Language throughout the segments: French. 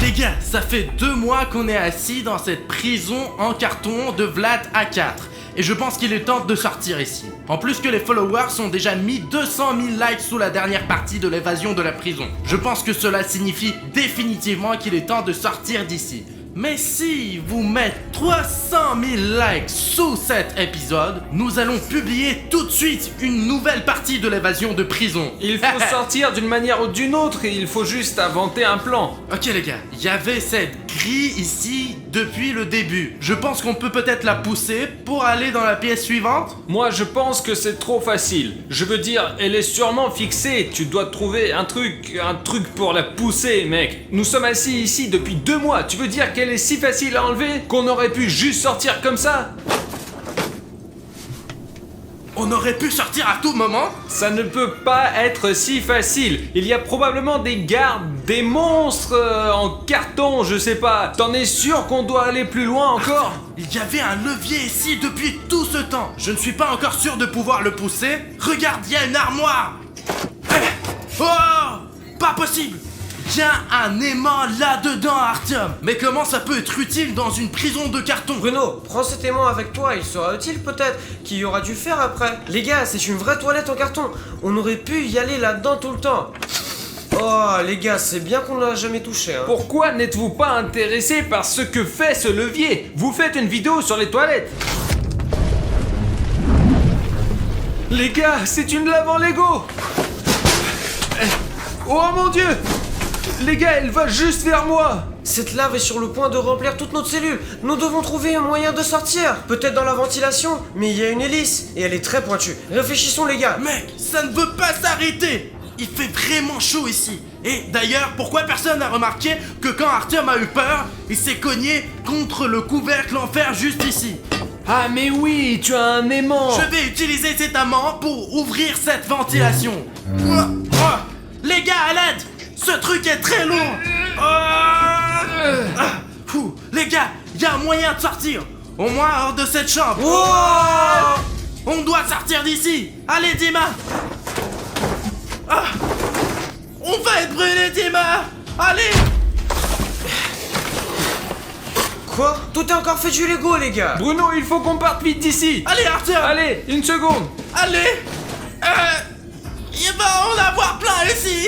les gars, ça fait 2 mois qu'on est assis dans cette prison en carton de Vlad A4. Et je pense qu'il est temps de sortir ici. En plus que les followers ont déjà mis 200 000 likes sous la dernière partie de l'évasion de la prison. Je pense que cela signifie définitivement qu'il est temps de sortir d'ici. Mais si vous mettez 300 000 likes sous cet épisode, nous allons publier tout de suite une nouvelle partie de l'évasion de prison. Il faut sortir d'une manière ou d'une autre et il faut juste inventer un plan. Ok les gars, il y avait cette grille ici depuis le début. Je pense qu'on peut peut-être la pousser pour aller dans la pièce suivante. Moi je pense que c'est trop facile. Je veux dire, elle est sûrement fixée. Tu dois trouver un truc pour la pousser, mec. Nous sommes assis ici depuis 2 mois. Tu veux dire qu'elle est si facile à enlever qu'on aurait pu juste sortir comme ça? On aurait pu sortir à tout moment. Ça ne peut pas être si facile. Il y a probablement des gardes, des monstres en carton, je sais pas. T'en es sûr qu'on doit aller plus loin encore? Il y avait un levier ici depuis tout ce temps. Je ne suis pas encore sûr de pouvoir le pousser. Regarde, il y a une armoire. Oh, pas possible. Il y a un aimant là-dedans, Artyom. Mais comment ça peut être utile dans une prison de carton? Bruno, prends cet aimant avec toi, il sera utile peut-être, qu'il y aura dû faire après. Les gars, c'est une vraie toilette en carton. On aurait pu y aller là-dedans tout le temps. Oh, les gars, c'est bien qu'on l'a jamais touché, hein. Pourquoi n'êtes-vous pas intéressé par ce que fait ce levier? Vous faites une vidéo sur les toilettes. Les gars, c'est une lave en Lego. Oh mon Dieu! Les gars, elle va juste vers moi. Cette lave est sur le point de remplir toute notre cellule. Nous devons trouver un moyen de sortir. Peut-être dans la ventilation, mais il y a une hélice et elle est très pointue. Réfléchissons les gars. Mec, ça ne veut pas s'arrêter. Il fait vraiment chaud ici. Et d'ailleurs, pourquoi personne n'a remarqué que quand Artyom a eu peur, il s'est cogné contre le couvercle en fer juste ici? Ah mais oui, tu as un aimant. Je vais utiliser cet aimant pour ouvrir cette ventilation. Les gars, à l'aide! Ce truc est très lourd. Les gars, il y a un moyen de sortir. Au moins hors de cette chambre. On doit sortir d'ici. Allez, Dima. On va être brûlé, Dima. Allez. Quoi? Tout est encore fait du Lego les gars. Bruno, il faut qu'on parte vite d'ici. Allez, Artyom. Allez, une seconde. Allez. Il va en avoir plein ici.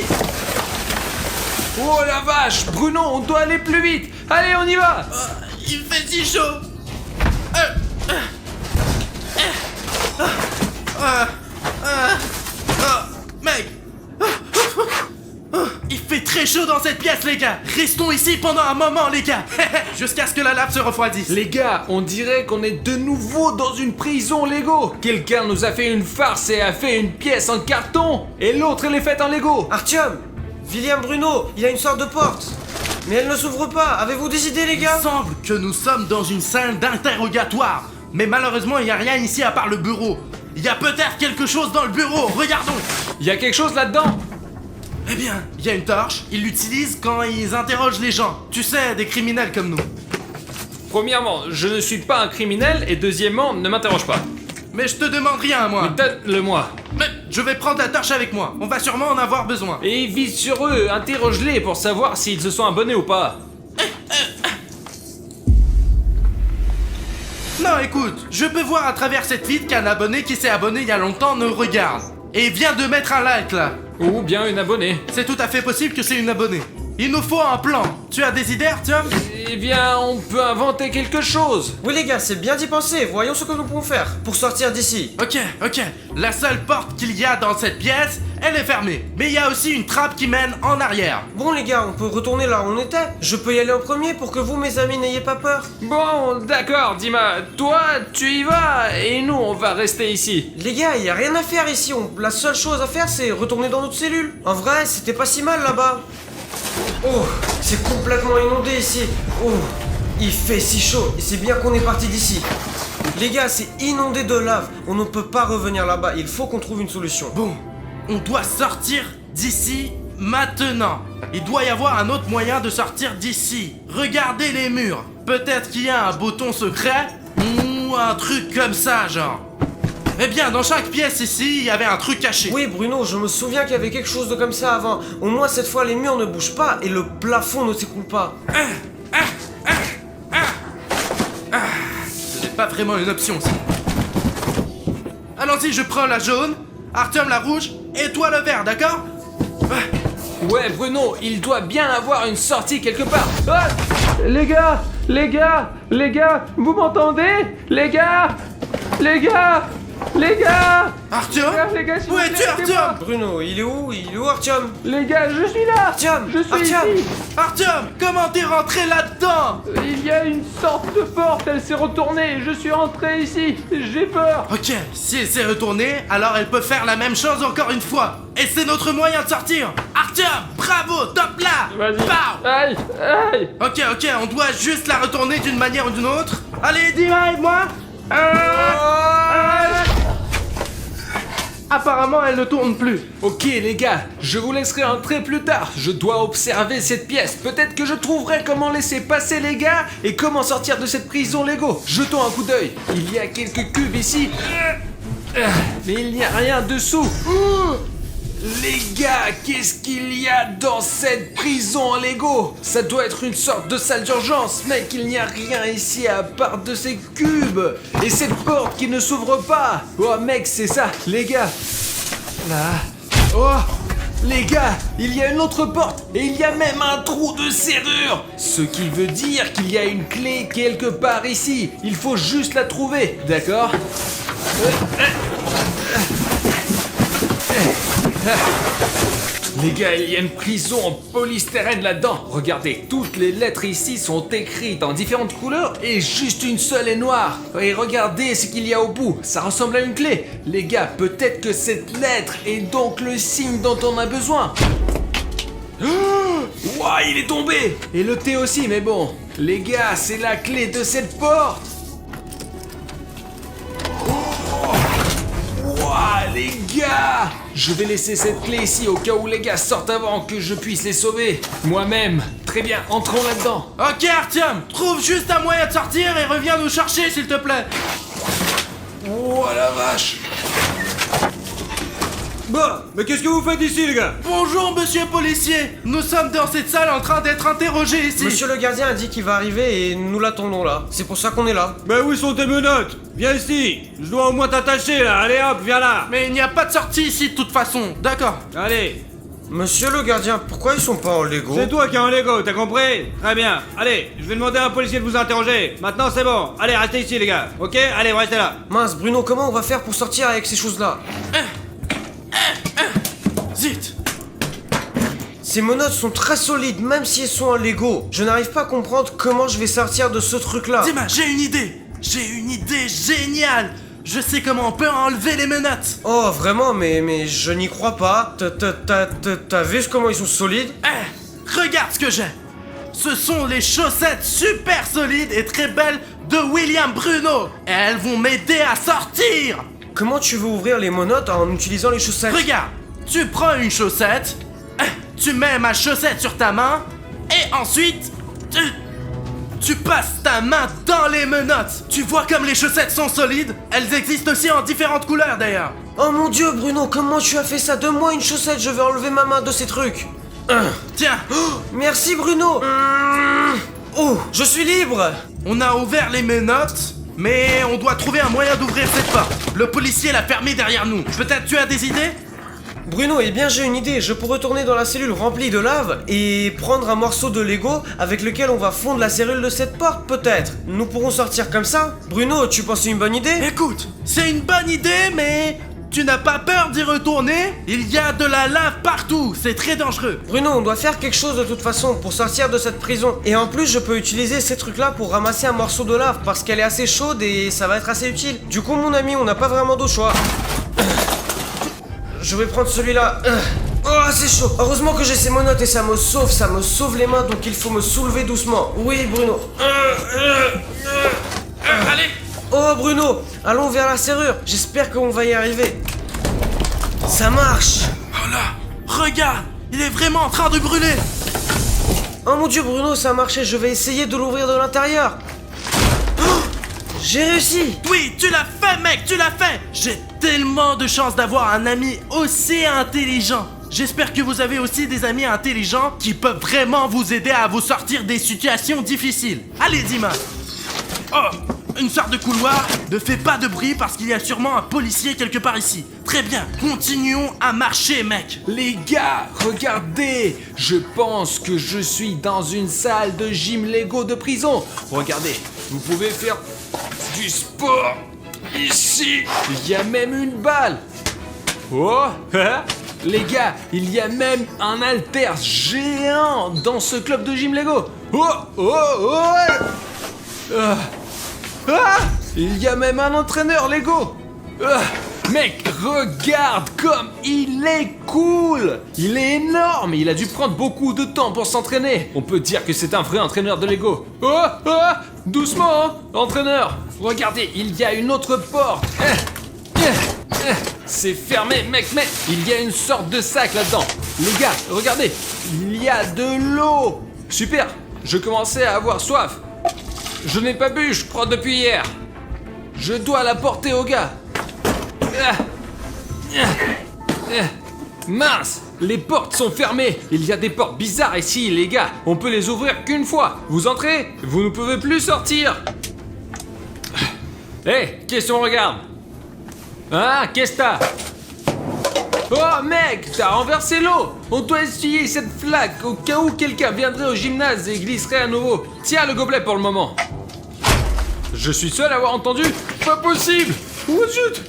Oh la vache, Bruno, on doit aller plus vite. Allez, on y va. Il fait si chaud. Mec. Il fait très chaud dans cette pièce, les gars. Restons ici pendant un moment, les gars. Jusqu'à ce que la lave se refroidisse. Les gars, on dirait qu'on est de nouveau dans une prison Lego. Quelqu'un nous a fait une farce et a fait une pièce en carton. Et l'autre, elle est faite en Lego. Artyom, William, Bruno, il y a une sorte de porte. Mais elle ne s'ouvre pas. Avez-vous des idées les gars? Il semble que nous sommes dans une salle d'interrogatoire. Mais malheureusement, il n'y a rien ici à part le bureau. Il y a peut-être quelque chose dans le bureau. Regardons. Il y a quelque chose là-dedans. Eh bien, il y a une torche. Ils l'utilisent quand ils interrogent les gens. Tu sais, des criminels comme nous. Premièrement, je ne suis pas un criminel et deuxièmement, ne m'interroge pas. Mais je te demande rien, moi. Mais donne-le-moi. Mais je vais prendre la torche avec moi. On va sûrement en avoir besoin. Et vise sur eux, interroge-les pour savoir s'ils se sont abonnés ou pas. Non, écoute, je peux voir à travers cette vitre qu'un abonné qui s'est abonné il y a longtemps nous regarde. Et il vient de mettre un like, là. Ou bien une abonnée. C'est tout à fait possible que c'est une abonnée. Il nous faut un plan. Tu as des idées, Artyom? Eh bien, on peut inventer quelque chose. Oui les gars, c'est bien d'y penser. Voyons ce que nous pouvons faire pour sortir d'ici. Ok. La seule porte qu'il y a dans cette pièce, elle est fermée. Mais il y a aussi une trappe qui mène en arrière. Bon les gars, on peut retourner là où on était. Je peux y aller en premier pour que vous mes amis n'ayez pas peur. Bon, d'accord, Dima. Toi, tu y vas et nous, on va rester ici. Les gars, il y a rien à faire ici. La seule chose à faire, c'est retourner dans notre cellule. En vrai, c'était pas si mal là-bas. Oh, c'est complètement inondé ici. Oh, il fait si chaud et c'est bien qu'on est parti d'ici. Les gars, c'est inondé de lave. On ne peut pas revenir là-bas. Il faut qu'on trouve une solution. Bon, on doit sortir d'ici maintenant. Il doit y avoir un autre moyen de sortir d'ici. Regardez les murs. Peut-être qu'il y a un bouton secret ou un truc comme ça, genre. Eh bien, dans chaque pièce ici, il y avait un truc caché. Oui, Bruno, je me souviens qu'il y avait quelque chose de comme ça avant. Au moins, cette fois, les murs ne bougent pas et le plafond ne s'écoule pas. Ce n'est pas vraiment une option, ça. Allons-y, je prends la jaune, Artyom la rouge, et toi le vert, d'accord? Ouais, Bruno, il doit bien avoir une sortie quelque part. Ah, les gars, vous m'entendez? Les gars. Artyom? Les gars, s'il vous Où plaît, es-tu, aidez-moi. Artyom? Bruno, il est où? Il est où, Artyom? Les gars, je suis là. Artyom! Je suis Artyom! ici. Artyom, comment t'es rentré là-dedans? Il y a une sorte de porte, elle s'est retournée. Je suis rentré ici. J'ai peur. Ok, si elle s'est retournée, alors elle peut faire la même chose encore une fois. Et c'est notre moyen de sortir. Artyom, bravo, top là. Vas-y. Pow. Aïe. Ok, on doit juste la retourner d'une manière ou d'une autre. Allez, dis-moi, aide-moi. Apparemment, elle ne tourne plus. Ok les gars, je vous laisserai entrer plus tard. Je dois observer cette pièce. Peut-être que je trouverai comment laisser passer les gars et comment sortir de cette prison Lego. Jetons un coup d'œil. Il y a quelques cubes ici. Mais il n'y a rien dessous. Les gars, qu'est-ce qu'il y a dans cette prison en Lego? Ça doit être une sorte de salle d'urgence, mec, il n'y a rien ici à part de ces cubes. Et cette porte qui ne s'ouvre pas. Oh mec, c'est ça, les gars. Là. Oh, les gars, il y a une autre porte et il y a même un trou de serrure. Ce qui veut dire qu'il y a une clé quelque part ici. Il faut juste la trouver, d'accord? Les gars, il y a une prison en polystyrène là-dedans. Regardez, toutes les lettres ici sont écrites en différentes couleurs et juste une seule est noire. Et regardez ce qu'il y a au bout, ça ressemble à une clé. Les gars, peut-être que cette lettre est donc le signe dont on a besoin. Ouah, il est tombé. Et le thé aussi, mais bon. Les gars, c'est la clé de cette porte. Ouah, les gars! Je vais laisser cette clé ici au cas où les gars sortent avant que je puisse les sauver. Moi-même. Très bien, entrons là-dedans. Ok, Artyom, trouve juste un moyen de sortir et reviens nous chercher, s'il te plaît. Oh la vache! Bah, mais qu'est-ce que vous faites ici, les gars? Bonjour, monsieur policier. Nous sommes dans cette salle en train d'être interrogés ici. Monsieur le gardien a dit qu'il va arriver et nous l'attendons là. C'est pour ça qu'on est là. Bah, où sont tes menottes? Viens ici, je dois au moins t'attacher là, allez hop, viens là. Mais il n'y a pas de sortie ici de toute façon, d'accord. Allez, Monsieur le gardien, pourquoi ils sont pas en Lego? c'est toi qui as un Lego, t'as compris? Très bien, allez, je vais demander à un policier de vous interroger. Maintenant c'est bon, allez, restez ici les gars, ok? Allez, restez là. Mince, Bruno, comment on va faire pour sortir avec ces choses-là? Zut. Ces menottes sont très solides, même si elles sont en Lego. Je n'arrive pas à comprendre comment je vais sortir de ce truc-là. Dima, j'ai une idée. J'ai une idée géniale. Je sais comment on peut enlever les menottes. Oh, vraiment, mais je n'y crois pas. T'as vu comment ils sont solides? Regarde ce que j'ai. Ce sont les chaussettes super solides et très belles de William Bruno. Et elles vont m'aider à sortir. Comment tu veux ouvrir les menottes en utilisant les chaussettes? Regarde, tu prends une chaussette, tu mets ma chaussette sur ta main, et ensuite, tu passes ta main dans les menottes. Tu vois comme les chaussettes sont solides? Elles existent aussi en différentes couleurs d'ailleurs. Oh mon dieu, Bruno, comment tu as fait ça? Donne-moi une chaussette, je vais enlever ma main de ces trucs. Tiens, Merci, Bruno. Oh, je suis libre. on a ouvert les menottes, mais on doit trouver un moyen d'ouvrir cette porte. Le policier l'a fermée derrière nous. Peut-être tu as des idées? Bruno, eh bien j'ai une idée, je peux retourner dans la cellule remplie de lave et prendre un morceau de Lego avec lequel on va fondre la serrure de cette porte, peut-être. Nous pourrons sortir comme ça. Bruno, tu penses que c'est une bonne idée? Écoute, c'est une bonne idée, mais tu n'as pas peur d'y retourner? Il y a de la lave partout, c'est très dangereux. Bruno, on doit faire quelque chose de toute façon pour sortir de cette prison. Et en plus, je peux utiliser ces trucs-là pour ramasser un morceau de lave parce qu'elle est assez chaude et ça va être assez utile. Du coup, mon ami, on n'a pas vraiment d'autre choix. Je vais prendre celui-là. Oh, c'est chaud. Heureusement que j'ai ces menottes et ça me sauve les mains, donc il faut me soulever doucement. Oui, Bruno. Allez. Oh, Bruno, allons vers la serrure. J'espère qu'on va y arriver. Ça marche. Oh là, regarde, il est vraiment en train de brûler. Oh mon dieu, Bruno, ça a marché. Je vais essayer de l'ouvrir de l'intérieur. Oh, J'ai réussi. Oui, tu l'as fait, mec, tu l'as fait. J'ai tellement de chance d'avoir un ami aussi intelligent. J'espère que vous avez aussi des amis intelligents qui peuvent vraiment vous aider à vous sortir des situations difficiles. Allez, Dima. Oh, une sorte de couloir. Ne fais pas de bruit parce qu'il y a sûrement un policier quelque part ici. Très bien, continuons à marcher, mec. Les gars, regardez. Je pense que je suis dans une salle de gym Lego de prison. Regardez, vous pouvez faire du sport ici. Il y a même une balle. Oh, hein? Les gars, il y a même un haltère géant dans ce club de gym Lego. Oh, oh, oh. Il y a même un entraîneur Lego. Mec, regarde comme il est cool. Il est énorme. Il a dû prendre beaucoup de temps pour s'entraîner. On peut dire que c'est un vrai entraîneur de Lego. Doucement, hein, entraîneur. Regardez, il y a une autre porte. C'est fermé, mec, mais il y a une sorte de sac là-dedans. Les gars, regardez, il y a de l'eau. Super, je commençais à avoir soif. Je n'ai pas bu, je crois, depuis hier. Je dois la porter au gars. Mince, les portes sont fermées. Il y a des portes bizarres ici, les gars. On peut les ouvrir qu'une fois. Vous entrez, vous ne pouvez plus sortir. Hé, qu'est-ce qu'on regarde? Ah, qu'est-ce que t'as? Oh mec, t'as renversé l'eau. On doit essuyer cette flaque au cas où quelqu'un viendrait au gymnase et glisserait à nouveau. Tiens le gobelet pour le moment. Je suis seul à avoir entendu. Pas possible. Oh zut.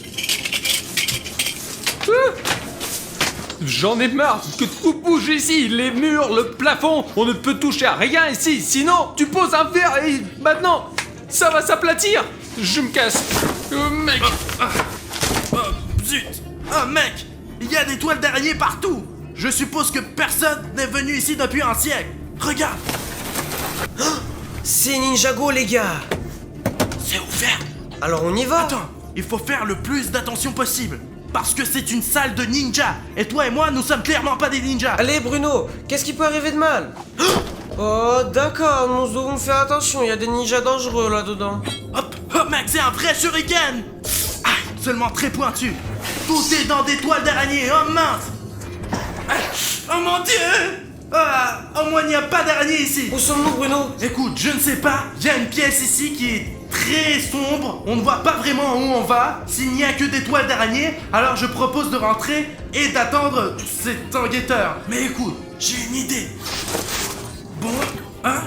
J'en ai marre que tout bouge ici. Les murs, le plafond. On ne peut toucher à rien ici. Sinon, tu poses un verre et maintenant, ça va s'aplatir. Je me casse. Oh mec. Oh, zut! Oh, mec! Il y a des toiles d'araignée partout! Je suppose que personne n'est venu ici depuis un siècle! Regarde! Oh, c'est Ninjago, les gars. C'est ouvert! Alors on y va. Attends, il faut faire le plus d'attention possible! Parce que c'est une salle de ninja! Et toi et moi, nous sommes clairement pas des ninjas! Allez, Bruno, qu'est-ce qui peut arriver de mal? Oh, d'accord, nous devons faire attention, il y a des ninjas dangereux là-dedans. Hop! Oh, mec, c'est un vrai shuriken! Seulement très pointu. Tout est dans des toiles d'araignée. Oh mince. Oh mon dieu. Au moins il n'y a pas d'araignée ici. Où sommes-nous, Bruno? Écoute, je ne sais pas. Il y a une pièce ici qui est très sombre. On ne voit pas vraiment où on va. S'il n'y a que des toiles d'araignée, alors je propose de rentrer et d'attendre cet enquêteur. Mais écoute, j'ai une idée. Bon, hein?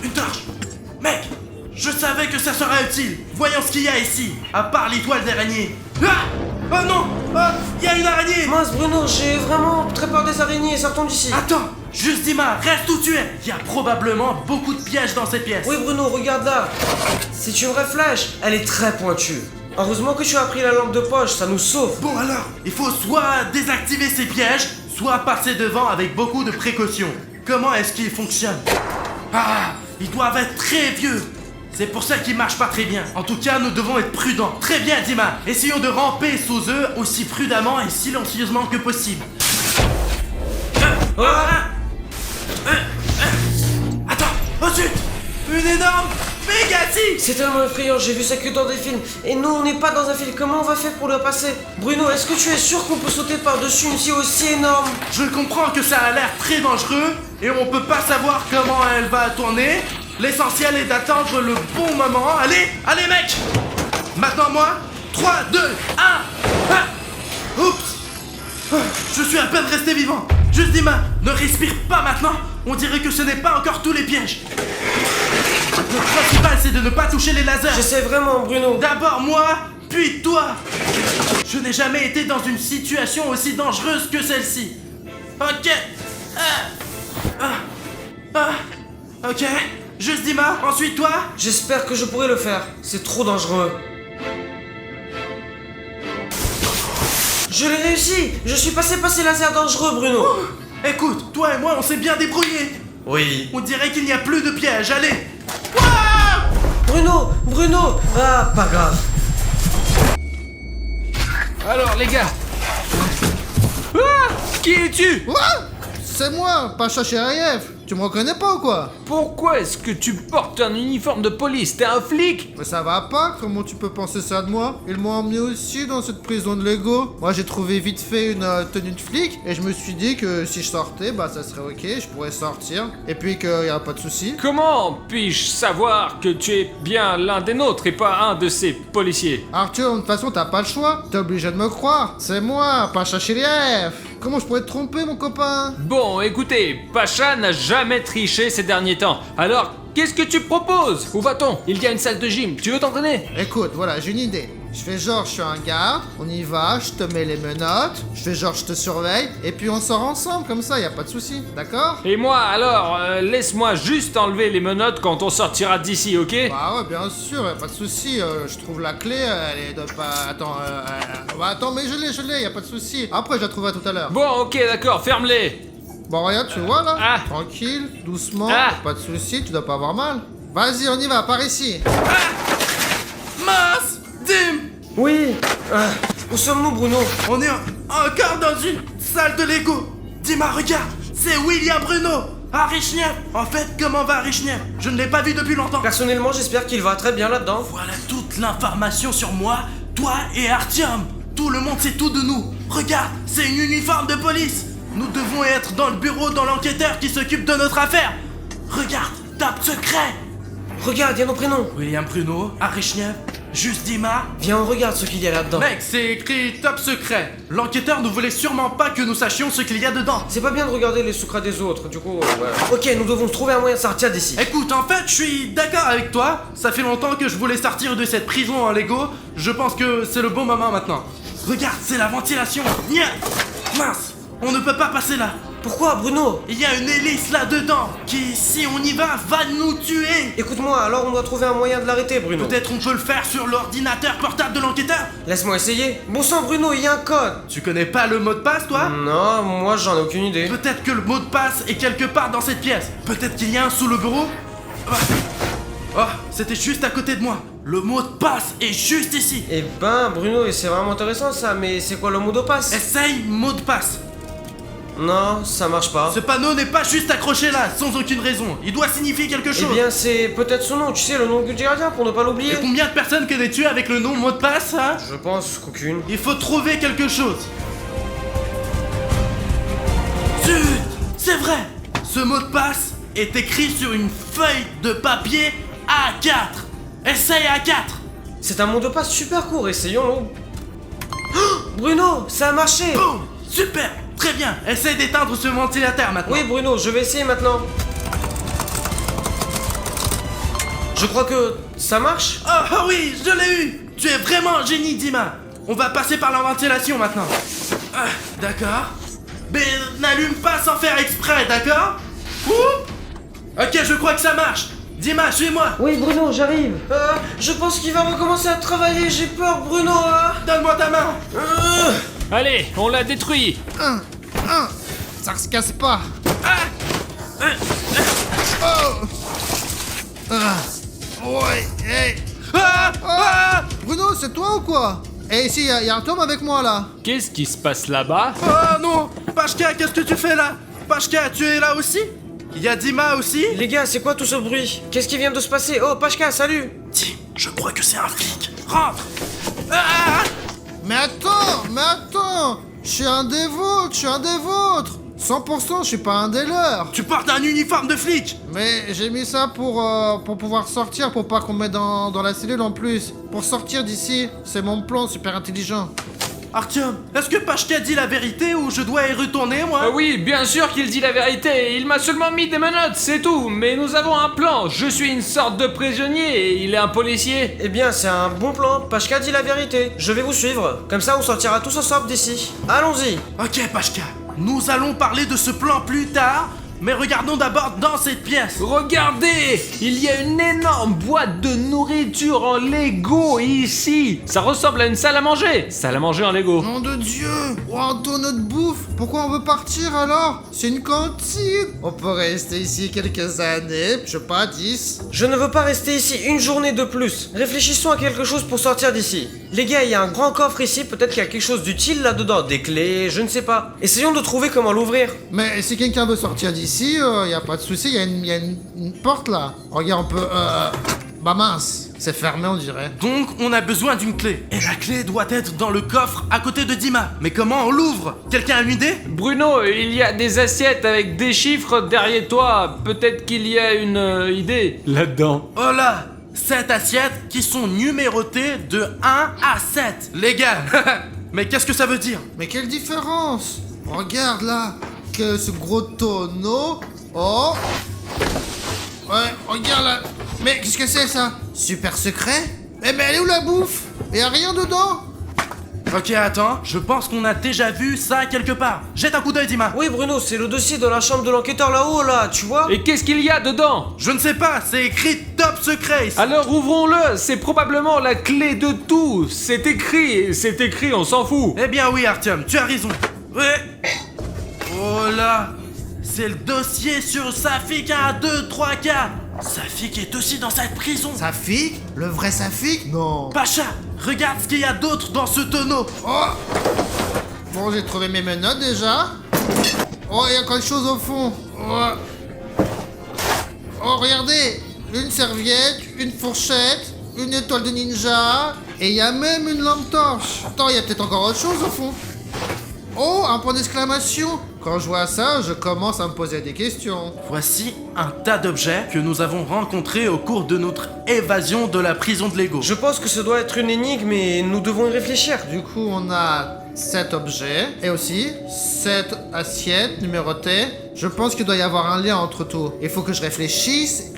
Une torche. Mec, je savais que ça serait utile. Voyons ce qu'il y a ici, à part les toiles d'araignée. Ah! Oh non! Oh, il y a une araignée! Mince, Bruno, j'ai vraiment très peur des araignées, sortons d'ici. Attends, juste Dima, reste où tu es. Il y a probablement beaucoup de pièges dans cette pièce. Oui, Bruno, regarde là. C'est une vraie flèche, elle est très pointue. Heureusement que tu as pris la lampe de poche, ça nous sauve. Bon alors, il faut soit désactiver ces pièges, soit passer devant avec beaucoup de précautions. Comment est-ce qu'ils fonctionnent? Ah, ils doivent être très vieux. C'est pour ça qu'ils marchent pas très bien. En tout cas, nous devons être prudents. Très bien, Dima. Essayons de ramper sous eux aussi prudemment et silencieusement que possible. Attends, oh zut! Une énorme Pégasi! C'est tellement effrayant, j'ai vu ça que dans des films. Et nous, on n'est pas dans un film, comment on va faire pour le passer? Bruno, est-ce que tu es sûr qu'on peut sauter par-dessus une scie aussi énorme? Je comprends que ça a l'air très dangereux et on peut pas savoir comment elle va tourner. L'essentiel est d'attendre le bon moment. Allez, allez mec! Maintenant moi, 3, 2, 1, oups! Je suis à peine resté vivant. Juste Dima, ne respire pas maintenant. On dirait que ce n'est pas encore tous les pièges. Le principal c'est de ne pas toucher les lasers. J'essaie vraiment, Bruno. D'abord moi, puis toi. Je n'ai jamais été dans une situation aussi dangereuse que celle-ci. Ok. Ok. Juste Dima, ensuite toi. J'espère que je pourrai le faire. C'est trop dangereux. Je l'ai réussi. Je suis passé par ces lasers dangereux, Bruno. Écoute, toi et moi, on s'est bien débrouillés. Oui. On dirait qu'il n'y a plus de pièges. Allez. Bruno. Ah, pas grave. Alors les gars. Qui es-tu? Quoi? C'est moi, Pacha Cherayev. Tu me reconnais pas ou quoi? Pourquoi est-ce que tu portes un uniforme de police? T'es un flic? Mais ça va pas, comment tu peux penser ça de moi? Ils m'ont emmené aussi dans cette prison de Lego. Moi j'ai trouvé vite fait une tenue de flic et je me suis dit que si je sortais, bah ça serait ok, je pourrais sortir. Et puis qu'il y a pas de souci. Comment puis-je savoir que tu es bien l'un des nôtres et pas un de ces policiers? Arthur, de toute façon t'as pas le choix, t'es obligé de me croire. C'est moi, Pacha Chiliev. Comment je pourrais te tromper mon copain? Bon, écoutez, Pacha n'a jamais triché ces derniers temps. Alors, qu'est-ce que tu proposes? Où va-t-on? Il y a une salle de gym, tu veux t'entraîner? Écoute, voilà, j'ai une idée. Je fais genre, je suis un garde, on y va, je te mets les menottes, je fais genre, je te surveille, et puis on sort ensemble, comme ça, y a pas de souci, d'accord? Et moi, alors, laisse-moi juste enlever les menottes quand on sortira d'ici, ok? Bah ouais, bien sûr, y a pas de souci, je trouve la clé, elle est de pas... Attends, bah attends, mais je l'ai, y a pas de souci. Après, je la trouverai tout à l'heure. Bon, ok, d'accord, ferme-les. Bon, regarde, tu vois là? Ah. Tranquille, doucement, Ah. pas de souci, tu dois pas avoir mal. Vas-y, on y va, par ici. Mince! Dim! Oui. Où sommes-nous, Bruno? On est encore dans une salle de Lego. Dis-moi, regarde, c'est William Bruno. Arichniev. En fait, comment va Arichniev? Je ne l'ai pas vu depuis longtemps. Personnellement, j'espère qu'il va très bien là-dedans. Voilà toute l'information sur moi, toi et Artyom. Tout le monde sait tout de nous. Regarde, c'est une uniforme de police. Nous devons être dans le bureau dans l'enquêteur qui s'occupe de notre affaire. Regarde, top secret. Regarde, il y a nos prénoms. William Bruno, Arichniev, Juste Dima. Viens, on regarde ce qu'il y a là-dedans. Mec, c'est écrit top secret. L'enquêteur ne voulait sûrement pas que nous sachions ce qu'il y a dedans. C'est pas bien de regarder les secrets des autres, du coup, voilà. Ok, nous devons trouver un moyen de sortir d'ici. Écoute, en fait, je suis d'accord avec toi. Ça fait longtemps que je voulais sortir de cette prison en Lego. Je pense que c'est le bon moment maintenant. Regarde, c'est la ventilation. Nya. Mince, on ne peut pas passer là. Pourquoi, Bruno? Il y a une hélice là-dedans qui, si on y va nous tuer. Écoute-moi, alors on doit trouver un moyen de l'arrêter, Bruno. Peut-être on peut le faire sur l'ordinateur portable de l'enquêteur. Laisse-moi essayer. Bon sang, Bruno, il y a un code. Tu connais pas le mot de passe, toi? Non, moi j'en ai aucune idée. Peut-être que le mot de passe est quelque part dans cette pièce. Peut-être qu'il y a un sous le bureau. Oh, c'était juste à côté de moi. Le mot de passe est juste ici. Eh ben, Bruno, et c'est vraiment intéressant ça, mais c'est quoi le mot de passe? Essaye mot de passe. Non, ça marche pas. Ce panneau n'est pas juste accroché là, sans aucune raison. Il doit signifier quelque Eh chose. bien, c'est peut-être son nom, tu sais, le nom du gardien, pour ne pas l'oublier. Et combien de personnes connais-tu avec le nom mot de passe, hein? Je pense qu'aucune. Il faut trouver quelque chose. Zut! C'est vrai! Ce mot de passe est écrit sur une feuille de papier A4. Essaye A4. C'est un mot de passe super court, essayons-le. Oh, Bruno, ça a marché. Boum! Super! Très bien! Essaye d'éteindre ce ventilateur maintenant. Oui, Bruno, je vais essayer maintenant. Je crois que ça marche. Oh oui, je l'ai eu! Tu es vraiment un génie, Dima! On va passer par la ventilation maintenant. Ah, d'accord. Mais n'allume pas sans faire exprès, d'accord? Ouh. Ok, je crois que ça marche. Dima, suis-moi. Oui, Bruno, j'arrive. Je pense qu'il va recommencer à travailler, j'ai peur, Bruno. Donne-moi ta main. Allez, on l'a détruit. Ça se casse pas. Ouais, hey. Bruno, c'est toi ou quoi? Eh, ici, y a un Tom avec moi là. Qu'est-ce qui se passe là-bas? Oh non! Pashka, qu'est-ce que tu fais là? Pashka, tu es là aussi? Il y a Dima aussi? Les gars, c'est quoi tout ce bruit? Qu'est-ce qui vient de se passer? Oh, Pashka, salut. Tim, je crois que c'est un flic. Rentre! Mais attends, je suis un des vôtres. 100%, je suis pas un des leurs. Tu portes un uniforme de flic! Mais j'ai mis ça pour pouvoir sortir, pour pas qu'on me mette dans la cellule en plus. Pour sortir d'ici, c'est mon plan super intelligent. Artyom, est-ce que Pashka dit la vérité ou je dois y retourner, moi? Oui, bien sûr qu'il dit la vérité. Il m'a seulement mis des menottes, c'est tout. Mais nous avons un plan. Je suis une sorte de prisonnier et il est un policier. Eh bien, c'est un bon plan. Pashka dit la vérité. Je vais vous suivre. Comme ça, on sortira tous ensemble d'ici. Allons-y. Ok, Pashka, nous allons parler de ce plan plus tard, mais regardons d'abord dans cette pièce. Regardez, il y a une énorme boîte de nourriture en Lego ici. Ça ressemble à une salle à manger. Salle à manger en Lego. Nom de Dieu! Oh, notre bouffe! Pourquoi on veut partir alors? C'est une cantine! On peut rester ici quelques années, je sais pas, 10. Je ne veux pas rester ici une journée de plus. Réfléchissons à quelque chose pour sortir d'ici. Les gars, il y a un grand coffre ici, peut-être qu'il y a quelque chose d'utile là-dedans, des clés, je ne sais pas. Essayons de trouver comment l'ouvrir. Mais si quelqu'un veut sortir d'ici, y a pas de souci, y a une porte là. Regarde, on peut. Bah mince, c'est fermé on dirait. Donc on a besoin d'une clé. Et la clé doit être dans le coffre à côté de Dima. Mais comment on l'ouvre? Quelqu'un a une idée? Bruno, il y a des assiettes avec des chiffres derrière toi. Peut-être qu'il y a une idée là-dedans. Oh là! 7 assiettes qui sont numérotées de 1 à 7. Les gars, mais qu'est-ce que ça veut dire? Mais quelle différence? Regarde là, que ce gros tonneau. Oh. Ouais, regarde là. Mais qu'est-ce que c'est ça? Super secret? Eh ben elle est où la bouffe? Et y a rien dedans? Ok, attends, je pense qu'on a déjà vu ça quelque part. Jette un coup d'œil, Dima. Oui, Bruno, c'est le dossier dans la chambre de l'enquêteur là-haut, là, tu vois? Et qu'est-ce qu'il y a dedans? Je ne sais pas, c'est écrit top secret ici. Alors ouvrons-le, c'est probablement la clé de tout. C'est écrit, on s'en fout. Eh bien oui, Artyom, tu as raison. Ouais. Oh là, c'est le dossier sur Safik 1, 2, 3, 4. Safik est aussi dans cette prison. Safik? Le vrai Safik? Non. Pacha, regarde ce qu'il y a d'autre dans ce tonneau. Oh. Bon, j'ai trouvé mes menottes déjà. Oh, il y a quelque chose au fond. Oh. Oh, regardez. Une serviette, une fourchette, une étoile de ninja. Et il y a même une lampe torche. Attends, il y a peut-être encore autre chose au fond. Oh, un point d'exclamation. Quand je vois ça, je commence à me poser des questions. Voici un tas d'objets que nous avons rencontrés au cours de notre évasion de la prison de Lego. Je pense que ce doit être une énigme et nous devons y réfléchir. Du coup, on a 7 objets et aussi 7 assiettes numérotées. Je pense qu'il doit y avoir un lien entre tout. Il faut que je réfléchisse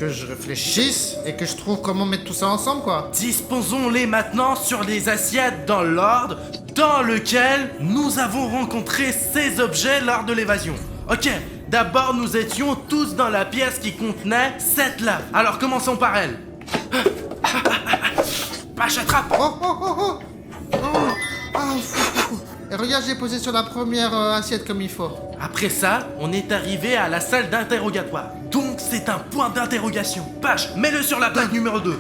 et que je trouve comment mettre tout ça ensemble, quoi. Disposons-les maintenant sur les assiettes dans l'ordre dans lequel nous avons rencontré ces objets lors de l'évasion. Ok, d'abord nous étions tous dans la pièce qui contenait cette lave. Alors commençons par elle. Pache, attrape. Oh, oh, oh, oh, oh. Ah, fou. Et regarde, j'ai posé sur la première assiette comme il faut. Après ça, on est arrivé à la salle d'interrogatoire. Donc c'est un point d'interrogation. Pache, mets-le sur la plaque numéro 2. Wow.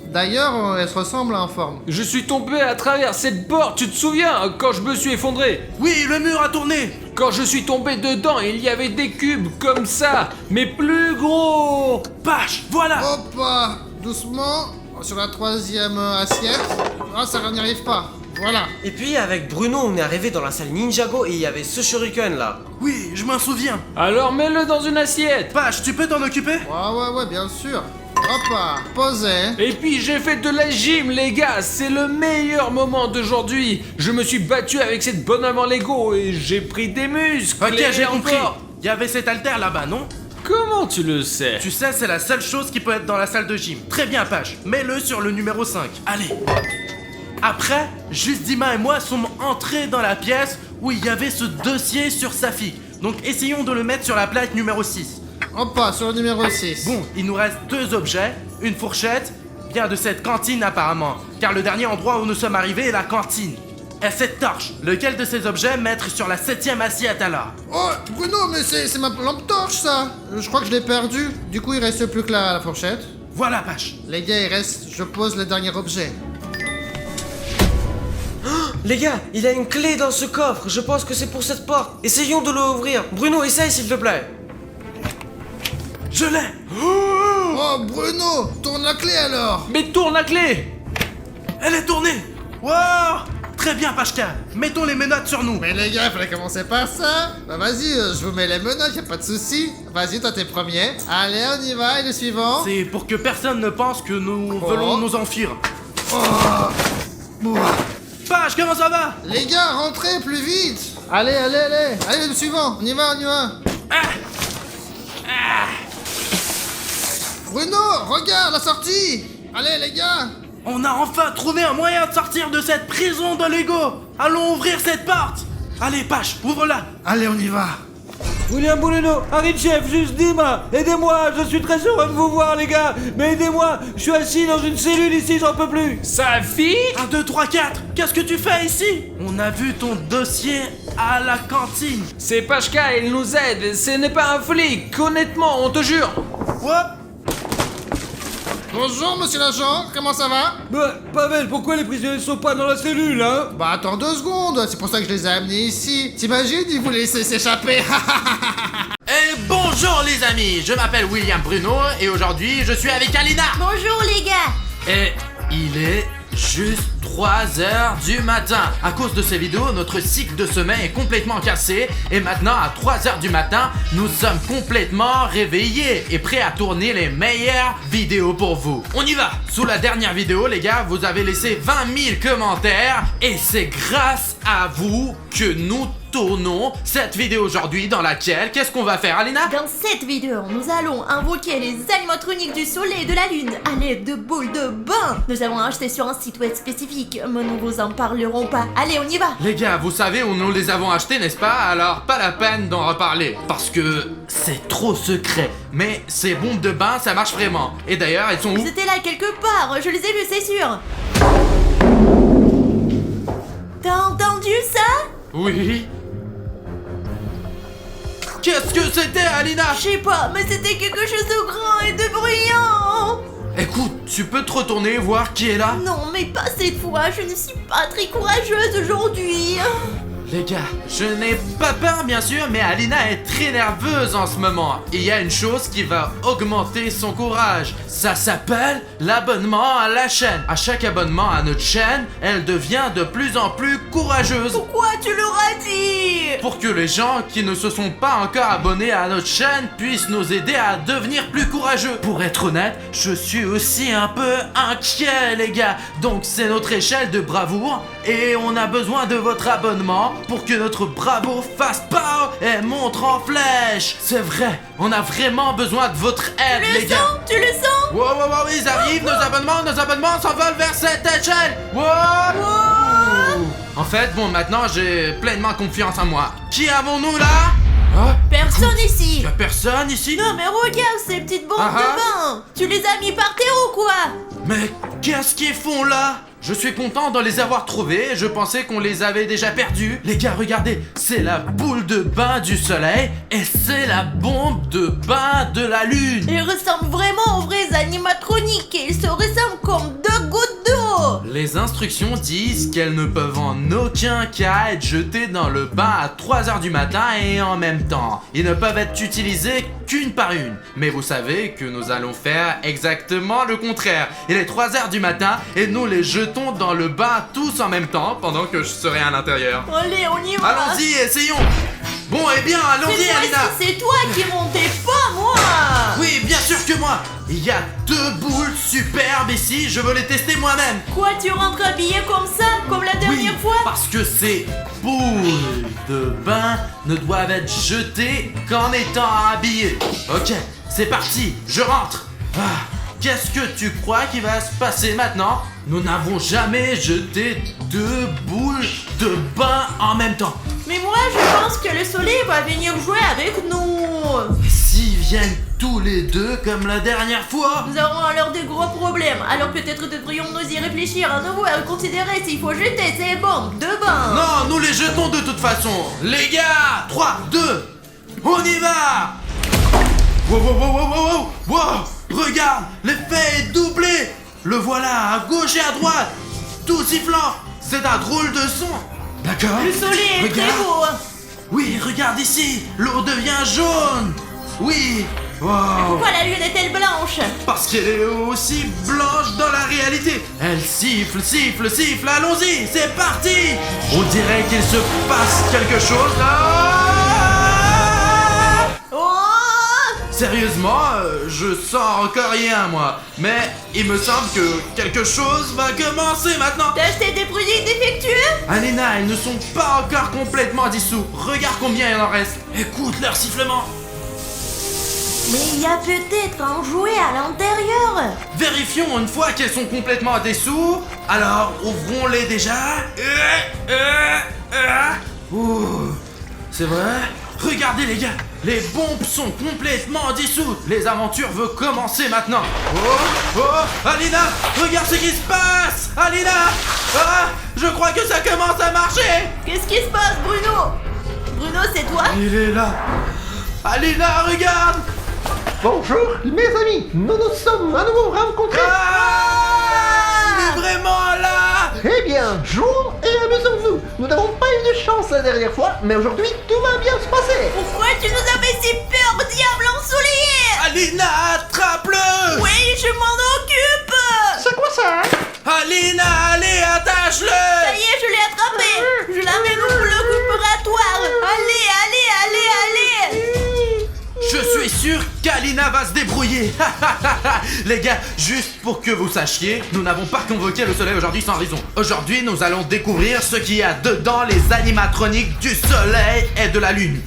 D'ailleurs, elle se ressemble en forme. Je suis tombé à travers cette porte, tu te souviens, quand je me suis effondré? Oui, le mur a tourné. Quand je suis tombé dedans, il y avait des cubes comme ça, mais plus gros. Pache, voilà. Hop, doucement, sur la troisième assiette. Ah, ça n'y arrive pas. Voilà. Et puis avec Bruno, on est arrivé dans la salle Ninjago et il y avait ce shuriken là. Oui, je m'en souviens. Alors mets-le dans une assiette. Pache, tu peux t'en occuper? Ouais, bien sûr. Hop, posé. Et puis j'ai fait de la gym les gars, c'est le meilleur moment d'aujourd'hui. Je me suis battu avec cette bonhomme en Lego et j'ai pris des muscles. Ok, et j'ai compris. encore. Il y avait cet haltère là-bas, non? Comment tu le sais? Tu sais, c'est la seule chose qui peut être dans la salle de gym. Très bien, Pache. Mets-le sur le numéro 5. Allez. Après, juste Dima et moi sommes entrés dans la pièce où il y avait ce dossier sur Safik. Donc essayons de le mettre sur la plaque numéro 6. Hop, sur le numéro 6. Bon, il nous reste 2 objets, une fourchette, bien de cette cantine apparemment, car le dernier endroit où nous sommes arrivés est la cantine. Et cette torche, lequel de ces objets mettre sur la 7ème assiette alors? Oh, Bruno, mais c'est ma lampe torche, ça. Je crois que je l'ai perdue. Du coup, il reste plus que la fourchette. Voilà, Pache. Les gars, il reste... Je pose le dernier objet. Les gars, il y a une clé dans ce coffre, je pense que c'est pour cette porte. Essayons de l'ouvrir. Bruno, essaye s'il te plaît. Je l'ai. Oh, Bruno, tourne la clé alors. Mais tourne la clé. Elle est tournée. Wow. Très bien, Pachka. Mettons les menottes sur nous. Mais les gars, fallait commencer par ça. Bah vas-y, je vous mets les menottes, y a pas de souci. Vas-y, toi t'es premier. Allez, on y va, et le suivant. C'est pour que personne ne pense que nous voulons nous enfuir. Page, comment ça va? Les gars, rentrez plus vite. Allez, le suivant, on y va. Bruno, regarde la sortie. Allez, les gars. On a enfin trouvé un moyen de sortir de cette prison de Lego. Allons ouvrir cette porte. Allez, Pache, ouvre-la. Allez, on y va. William Bruno, Harry Chef, juste Dima, aidez-moi, je suis très heureux de vous voir les gars, mais aidez-moi, je suis assis dans une cellule ici, j'en peux plus. Safik? 1, 2, 3, 4. Qu'est-ce que tu fais ici? On a vu ton dossier à la cantine. C'est Pachka, il nous aide, ce n'est pas un flic, honnêtement, on te jure. Hop. Bonjour, monsieur l'agent, comment ça va? Bah, Pavel, pourquoi les prisonniers sont pas dans la cellule, hein? Bah attends 2 secondes, c'est pour ça que je les ai amenés ici. T'imagines, ils vous laissaient s'échapper. Et bonjour les amis, je m'appelle William Bruno et aujourd'hui je suis avec Alina. Bonjour les gars. Et il est juste 3h du matin. À cause de ces vidéos, notre cycle de sommeil est complètement cassé et maintenant à 3h du matin, nous sommes complètement réveillés et prêts à tourner les meilleures vidéos pour vous. On y va. Sous la dernière vidéo, les gars, vous avez laissé 20 000 commentaires et c'est grâce à vous que nous tournons cette vidéo aujourd'hui dans laquelle, qu'est-ce qu'on va faire, Alina? Dans cette vidéo, nous allons invoquer les animatroniques du soleil et de la lune à l'aide de boules de bain. Nous avons acheté sur un site web spécifique, mais nous vous en parlerons pas. Allez, on y va. Les gars, vous savez où nous les avons achetés, n'est-ce pas? Alors, pas la peine d'en reparler, parce que c'est trop secret. Mais ces bombes de bain, ça marche vraiment. Et d'ailleurs, elles sont où? C'était là quelque part, je les ai vus, c'est sûr. T'as entendu ça? Oui. Qu'est-ce que c'était, Alina? Je sais pas, mais c'était quelque chose de grand et de bruyant. Écoute, tu peux te retourner voir qui est là? Non, mais pas cette fois, je ne suis pas très courageuse aujourd'hui. Les gars, je n'ai pas peur bien sûr, mais Alina est très nerveuse en ce moment. Et il y a une chose qui va augmenter son courage. Ça s'appelle l'abonnement à la chaîne. À chaque abonnement à notre chaîne, elle devient de plus en plus courageuse. Pourquoi tu leur as dit? Pour que les gens qui ne se sont pas encore abonnés à notre chaîne puissent nous aider à devenir plus courageux. Pour être honnête, je suis aussi un peu inquiet les gars. Donc c'est notre échelle de bravoure et on a besoin de votre abonnement pour que notre bravoure fasse pow et monte en flèche. C'est vrai, on a vraiment besoin de votre aide les gars. Tu le sens? Wow, wow, wow, ils arrivent, nos abonnements s'envolent vers cette échelle. Wow. En fait, bon, maintenant j'ai pleinement confiance en moi. Qui avons-nous là? Ah, Personne ici. y'a personne ici? Non mais regarde ces petites bombes Ah ah. de bain. Tu les as mis par terre ou quoi? Mais qu'est-ce qu'ils font là? Je suis content de les avoir trouvés, je pensais qu'on les avait déjà perdus. Les gars, regardez, c'est la boule de bain du soleil et c'est la bombe de bain de la lune. Ils ressemblent vraiment aux vrais animatroniques et ils se ressemblent comme 2 gouttes d'eau. Les instructions disent qu'elles ne peuvent en aucun cas être jetées dans le bain à 3h du matin et en même temps. Ils ne peuvent être utilisés qu'une par une. Mais vous savez que nous allons faire exactement le contraire. Il est 3h du matin et nous les jetons dans le bain tous en même temps pendant que je serai à l'intérieur. Allez, on y va. Allons-y, essayons. Bon, eh bien, allons-y, Cette Alina. fois-ci, c'est toi qui montais, pas moi. Oui, bien sûr que moi. Il y a 2 boules superbes ici, je veux les tester moi-même. Quoi, tu rentres habillé comme ça, comme la dernière Oui, fois? parce que ces boules de bain ne doivent être jetées qu'en étant habillées. Ok, c'est parti, je rentre. Ah, qu'est-ce que tu crois qui va se passer maintenant? Nous n'avons jamais jeté 2 boules de bain en même temps. Mais moi, je pense que le soleil va venir jouer avec nous. Et s'ils viennent tous les deux comme la dernière fois? Nous aurons alors de gros problèmes. Alors peut-être devrions-nous y réfléchir à nouveau et considérer s'il faut jeter ces bombes de bain. Non, nous les jetons de toute façon. Les gars, 3, 2, on y va. Wow, wow, wow, wow, wow, wow, wow. Regarde, l'effet est doublé. Le voilà à gauche et à droite, tout sifflant. C'est un drôle de son. D'accord. Le soleil est très beau. Oui, regarde ici, l'eau devient jaune. Oui. Wow. Pourquoi la lune est-elle blanche? Parce qu'elle est aussi blanche dans la réalité. Elle siffle, siffle, siffle. Allons-y, c'est parti. On dirait qu'il se passe quelque chose là. Oh! Sérieusement, je sens encore rien moi. Mais il me semble que quelque chose va commencer maintenant. T'as acheté des produits défectueux? Alina, ils ne sont pas encore complètement dissous. Regarde combien il en reste. Écoute leur sifflement. Mais il y a peut-être un jouet à l'intérieur. Vérifions une fois qu'elles sont complètement dessous. Alors, ouvrons-les déjà. Ouh, c'est vrai? Regardez les gars, les bombes sont complètement dissoutes. Les aventures vont commencer maintenant. Oh, oh, Alina, regarde ce qui se passe. Alina, ah, je crois que ça commence à marcher. Qu'est-ce qui se passe, Bruno? Bruno, c'est toi? Il est là. Alina, regarde. Bonjour mes amis, nous nous sommes à nouveau rencontrés. Il est vraiment là. Eh bien, jouons et amusons-nous. Nous n'avons pas eu de chance la dernière fois, mais aujourd'hui tout va bien se passer. Pourquoi tu nous as fait si peur, diable ensoleillé? Alina, attrape-le. Oui, je m'en occupe. C'est quoi ça? Alina, allez, attache-le. Ça y est, je l'ai attrapé. Je l'amène au bloc opératoire. Allez, allez, allez, allez. Je suis sûr qu'Alina va se débrouiller. Les gars, juste pour que vous sachiez, nous n'avons pas convoqué le soleil aujourd'hui sans raison. Aujourd'hui, nous allons découvrir ce qu'il y a dedans les animatroniques du soleil et de la lune.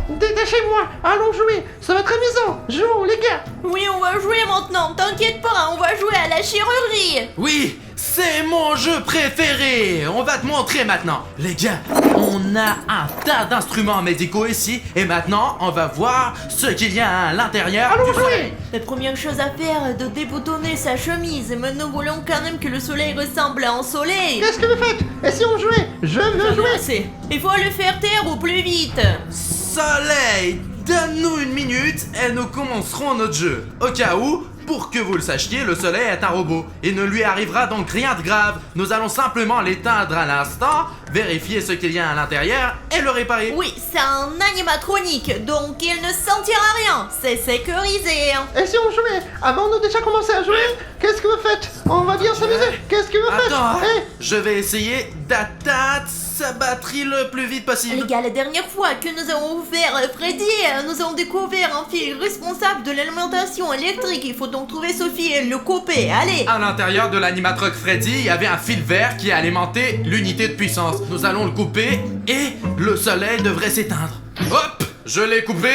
Détachez-moi, allons jouer, ça va être amusant. Jouons les gars. Oui, on va jouer maintenant. T'inquiète pas, on va jouer à la chirurgie. Oui, c'est mon jeu préféré. On va te montrer maintenant. Les gars, on a un tas d'instruments médicaux ici. Et maintenant, on va voir ce qu'il y a à l'intérieur Allons du jouer. soleil. La première chose à faire est de déboutonner sa chemise. Mais nous voulons quand même que le soleil ressemble à un soleil. Qu'est-ce que vous faites? Et si on jouait? Je veux jouer. Assez. Il faut le faire taire au plus vite. Soleil, donne-nous une minute et nous commencerons notre jeu. Au cas où, pour que vous le sachiez, le soleil est un robot. Il ne lui arrivera donc rien de grave. Nous allons simplement l'éteindre à l'instant, vérifier ce qu'il y a à l'intérieur et le réparer. Oui, c'est un animatronique, donc il ne sentira rien. C'est sécurisé. Et si on jouait? Avons-nous déjà commencé à jouer? Qu'est-ce que vous faites? On va bien s'amuser. Qu'est-ce que vous faites? Attends, Eh, je vais essayer d'atteindre sa batterie le plus vite possible. Les gars, la dernière fois que nous avons ouvert Freddy, nous avons découvert un fil responsable de l'alimentation électrique. Il faut donc trouver ce fil et le couper. Allez. À l'intérieur de l'animatroc Freddy, il y avait un fil vert qui alimentait l'unité de puissance. Nous allons le couper et le soleil devrait s'éteindre. Hop, je l'ai coupé.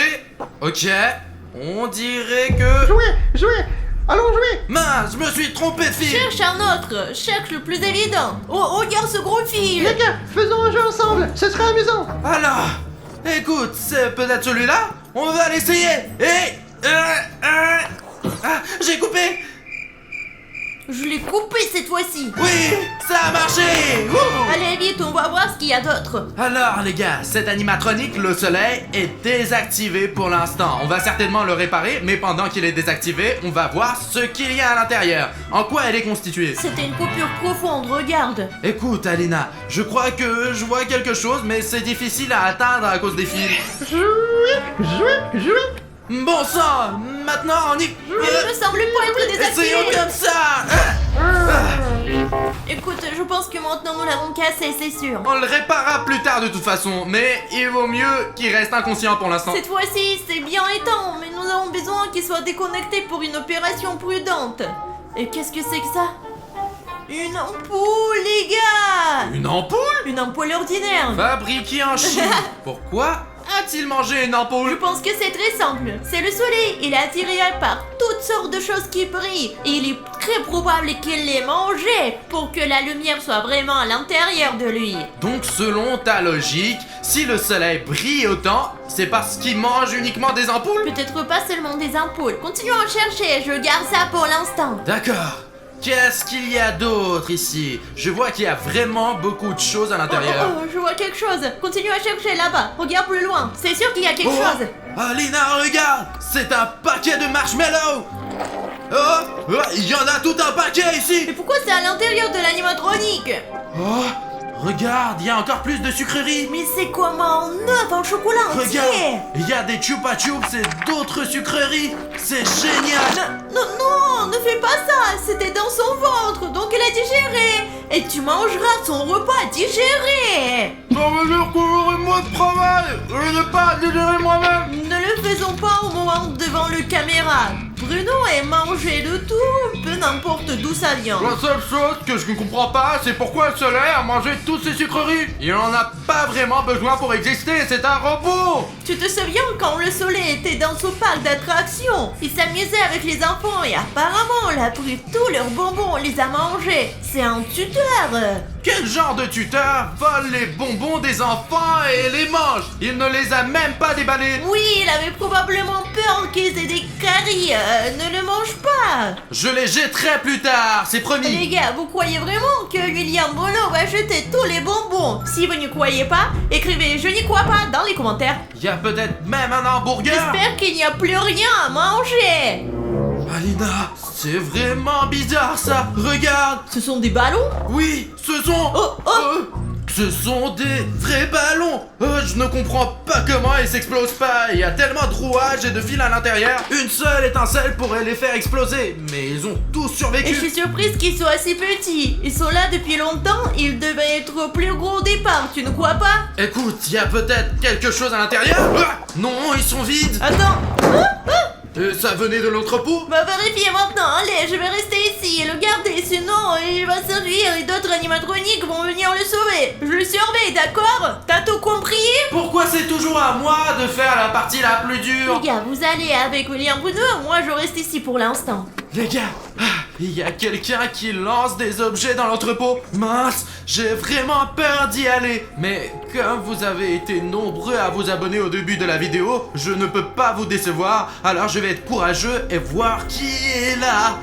Ok, on dirait que... jouez. Allons jouer. Mince, je me suis trompé de fil. Cherche un autre. Cherche le plus évident. Oh, regarde ce gros fil. Les gars, faisons un jeu ensemble. Ce serait amusant. Alors, écoute, c'est peut-être celui-là. On va l'essayer. Et... Ah, j'ai coupé. Je l'ai coupé cette fois-ci. Oui, ça a marché. Wouh. Allez vite, on va voir ce qu'il y a d'autre. Alors les gars, cet animatronique, le soleil, est désactivé pour l'instant. On va certainement le réparer, mais pendant qu'il est désactivé, on va voir ce qu'il y a à l'intérieur. En quoi elle est constituée? C'était une coupure profonde, regarde. Écoute Alina, je crois que je vois quelque chose, mais c'est difficile à atteindre à cause des fils. Jouez. Bon sang, maintenant on y... Il ne semble pas être désactivé. Essayons comme ça. Écoute, je pense que maintenant nous l'avons cassé, c'est sûr. On le réparera plus tard de toute façon, mais il vaut mieux qu'il reste inconscient pour l'instant. Cette fois-ci, c'est bien éteint, mais nous avons besoin qu'il soit déconnecté pour une opération prudente. Et qu'est-ce que c'est que ça? Une ampoule, les gars! Une ampoule? Une ampoule ordinaire. Fabriquée en Chine. Pourquoi a-t-il mangé une Je ampoule? pense que c'est très simple. C'est le soleil. Il est attiré par toutes sortes de choses qui brillent. Et il est très probable qu'il les mangeait pour que la lumière soit vraiment à l'intérieur de lui. Donc selon ta logique, si le soleil brille autant, c'est parce qu'il mange uniquement des ampoules? Peut-être pas seulement des ampoules. Continuons à chercher. Je garde ça pour l'instant. D'accord. Qu'est-ce qu'il y a d'autre ici? Je vois qu'il y a vraiment beaucoup de choses à l'intérieur. Oh, je vois quelque chose. Continue à chercher là-bas. Regarde plus loin. C'est sûr qu'il y a quelque chose. Alina, regarde! C'est un paquet de marshmallows! Oh! Il y en a tout un paquet Mais ici! pourquoi c'est à l'intérieur de l'animatronique? Oh! Regarde, il y a encore plus de sucreries! Mais c'est comme un œuf en chocolat entier. Regarde! Il y a des chupa chups et d'autres sucreries! C'est génial! Non, ne fais pas ça. C'était dans son ventre, donc elle a digéré. Et tu mangeras son repas digéré. Ça veut dire que j'aurai moins de travail! Je n'ai pas digéré moi-même! Ne le faisons pas au moment devant le caméra. Bruno est mangé de tout, peu n'importe d'où ça vient. La seule chose que je ne comprends pas, c'est pourquoi le soleil a mangé toutes ces sucreries. Il en a pas vraiment besoin pour exister, c'est un robot. Tu te souviens quand le soleil était dans ce parc d'attractions? Il s'amusait avec les enfants et apparemment il a pris tous leurs bonbons, les a mangés. C'est un tuteur. Quel genre de tuteur vole les bonbons des enfants et les mange? Il ne les a même pas déballés. Oui, il avait probablement peur qu'ils aient des caries. Ne le mange pas. pas. Je les jetterai plus tard, c'est Les promis. gars, vous croyez vraiment que William Bruno va jeter tous les bonbons? Si vous n'y croyez pas, écrivez je n'y crois pas dans les commentaires. Il y a peut-être même un hamburger. J'espère qu'il n'y a plus rien à manger. Alina, c'est vraiment bizarre ça. Regarde. Ce sont des ballons? Oui, ce sont... ce sont des vrais ballons. Je ne comprends pas comment ils s'explosent pas. Il y a tellement de rouages et de fils à l'intérieur. Une seule étincelle pourrait les faire exploser. Mais ils ont tous Et je survécu. suis surprise qu'ils soient si petits. Ils sont là depuis longtemps, ils devaient être plus gros au départ, tu ne crois pas? Écoute, il y a peut-être quelque chose à l'intérieur. Non, ils sont vides. Attends. Ça venait de l'entrepôt. Bah vérifiez maintenant, allez, je vais rester ici et le garder, sinon il va servir et d'autres animatroniques vont venir le sauver. Je le surveille, d'accord? T'as tout compris? Pourquoi c'est toujours à moi de faire la partie la plus dure? Les gars, vous allez avec William Bruno, moi je reste ici pour l'instant. Les gars, il y a quelqu'un qui lance des objets dans l'entrepôt. Mince, j'ai vraiment peur d'y aller. Mais comme vous avez été nombreux à vous abonner au début de la vidéo, je ne peux pas vous décevoir. Alors je vais être courageux et voir qui est là.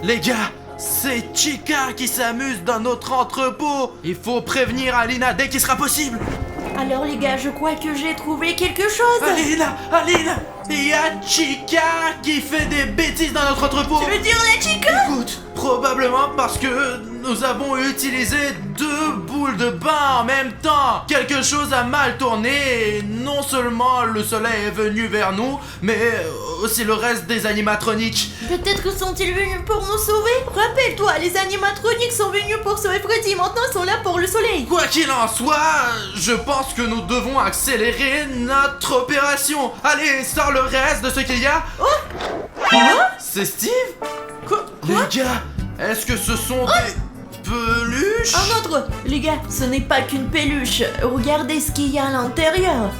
Les gars, c'est Chica qui s'amuse dans notre entrepôt. Il faut prévenir Alina dès qu'il sera possible. Alors les gars, je crois que j'ai trouvé quelque chose. Alina, il y a Chica qui fait des bêtises dans notre entrepôt. Tu veux dire la chica? Écoute, probablement parce que nous avons utilisé 2 boules de bain en même temps. Quelque chose a mal tourné et non seulement le soleil est venu vers nous, mais aussi le reste des animatroniques. Peut-être que sont-ils venus pour nous sauver? Rappelle-toi, les animatroniques sont venus pour sauver Freddy, maintenant ils sont là pour le soleil. Quoi qu'il en soit, je pense que nous devons accélérer notre opération. Allez, sors le reste de ce qu'il y a. C'est Steve? Quoi? Les gars, est-ce que ce sont des peluches? Un autre! Les gars, ce n'est pas qu'une peluche. Regardez ce qu'il y a à l'intérieur.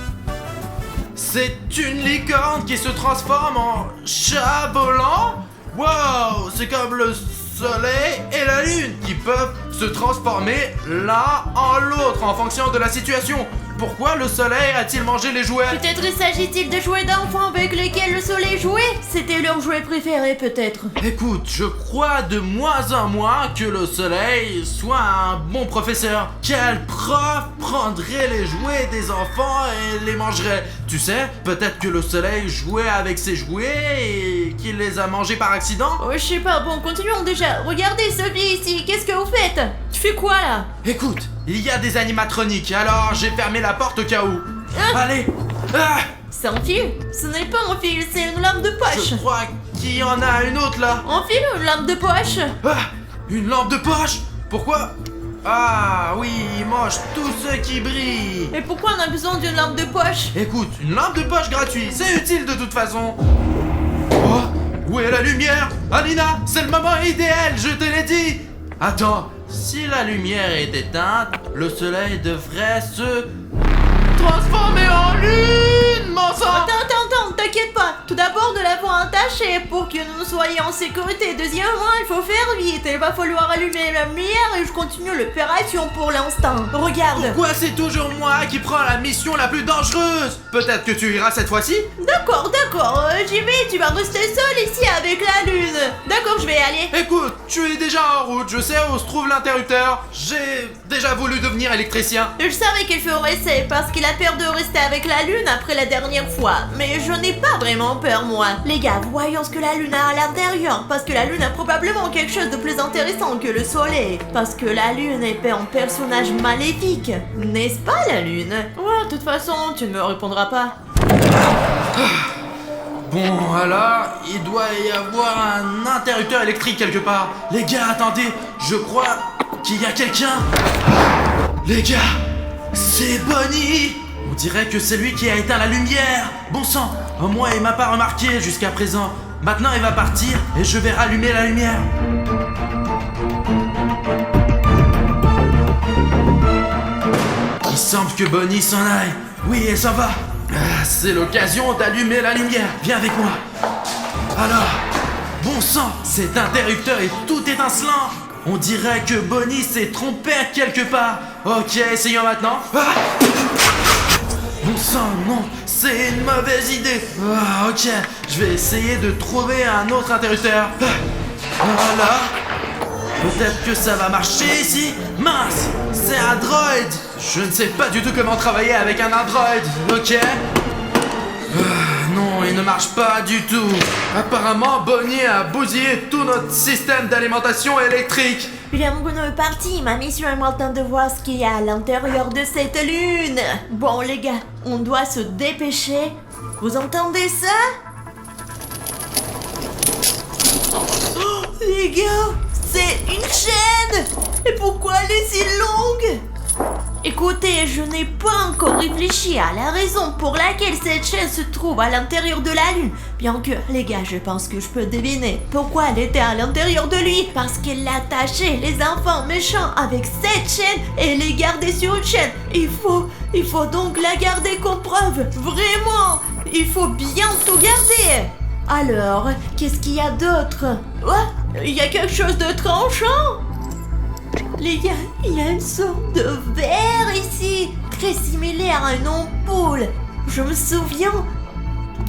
C'est une licorne qui se transforme en chat volant? Wow, c'est comme le soleil et la lune qui peuvent se transformer l'un en l'autre en fonction de la situation. Pourquoi le soleil a-t-il mangé les jouets? Peut-être s'agit-il de jouets d'enfants avec lesquels le soleil jouait? C'était leur jouet préféré peut-être. Écoute, je crois de moins en moins que le soleil soit un bon professeur. Quel prof prendrait les jouets des enfants et les mangerait? Tu sais, peut-être que le soleil jouait avec ses jouets et qu'il les a mangés par accident? Oh, je sais pas, bon, continuons déjà. Regardez Sophie ici, qu'est-ce que vous faites? Tu fais quoi là? Écoute, il y a des animatroniques, alors j'ai fermé la porte au cas où. Allez. C'est un fil? Ce n'est pas un fil, c'est une lampe de poche. Je crois qu'il y en a une autre là. Un fil ou une lampe de poche? Une lampe de poche? Pourquoi? Ah oui, il mange tout ce qui brille. Et pourquoi on a besoin d'une lampe de poche? Écoute, une lampe de poche gratuite, c'est utile de toute façon. Oh, où est la lumière? Alina, c'est le moment idéal, je te l'ai dit. Attends, si la lumière est éteinte, le soleil devrait se transformer en lune, mon sang. Attends, t'inquiète pas. Tout d'abord, de l'avoir attaché pour que nous soyons en sécurité. Deuxièmement, il faut faire vite. Il va falloir allumer la lumière et je continue l'opération pour l'instant. Regarde. Pourquoi c'est toujours moi qui prends la mission la plus dangereuse? Peut-être que tu iras cette fois-ci? D'accord, j'y vais. Tu vas rester seul ici avec la lune. D'accord, je vais y aller. Écoute, tu es déjà en route, je sais où se trouve l'interrupteur. J'ai déjà voulu devenir électricien. Je savais qu'il ferait ça parce qu'il a peur de rester avec la lune après la dernière fois. Mais je n'ai pas vraiment peur, moi. Les gars, voyons ce que la lune a à l'intérieur. Parce que la lune a probablement quelque chose de plus intéressant que le soleil. Parce que la lune est un personnage maléfique. N'est-ce pas, la lune? Ouais, de toute façon, tu ne me répondras pas. Bon, alors, il doit y avoir un interrupteur électrique quelque part. Les gars, attendez, je crois qu'il y a quelqu'un. Les gars, c'est Bonnie. On dirait que c'est lui qui a éteint la lumière. Bon sang, au moins il m'a pas remarqué jusqu'à présent. Maintenant il va partir et je vais rallumer la lumière. Il semble que Bonnie s'en aille. Oui, elle s'en va. C'est l'occasion d'allumer la lumière. Viens avec moi. Alors, bon sang, cet interrupteur est tout étincelant. On dirait que Bonnie s'est trompée quelque part. Ok, essayons maintenant. Bon sang, non, c'est une mauvaise idée. Ah, ok, je vais essayer de trouver un autre interrupteur. Voilà. Peut-être que ça va marcher ici. Mince, c'est un droid. Je ne sais pas du tout comment travailler avec un android. Ok. Non, il ne marche pas du tout. Apparemment, Bonnie a bousillé tout notre système d'alimentation électrique. William Bruno est parti. Ma mission est maintenant de voir ce qu'il y a à l'intérieur de cette lune. Bon, les gars, on doit se dépêcher. Vous entendez ça? Oh, les gars, c'est une chaîne. Et pourquoi elle est si longue? Écoutez, je n'ai pas encore réfléchi à la raison pour laquelle cette chaîne se trouve à l'intérieur de la lune. Bien que, les gars, je pense que je peux deviner pourquoi elle était à l'intérieur de lui. Parce qu'elle attachait les enfants méchants avec cette chaîne et les gardait sur une chaîne. Il faut donc la garder comme preuve. Vraiment, il faut bien tout garder. Alors, qu'est-ce qu'il y a d'autre? Ouais, il y a quelque chose de tranchant. Les gars, il y a une sorte de verre ici, très similaire à une ampoule. Je me souviens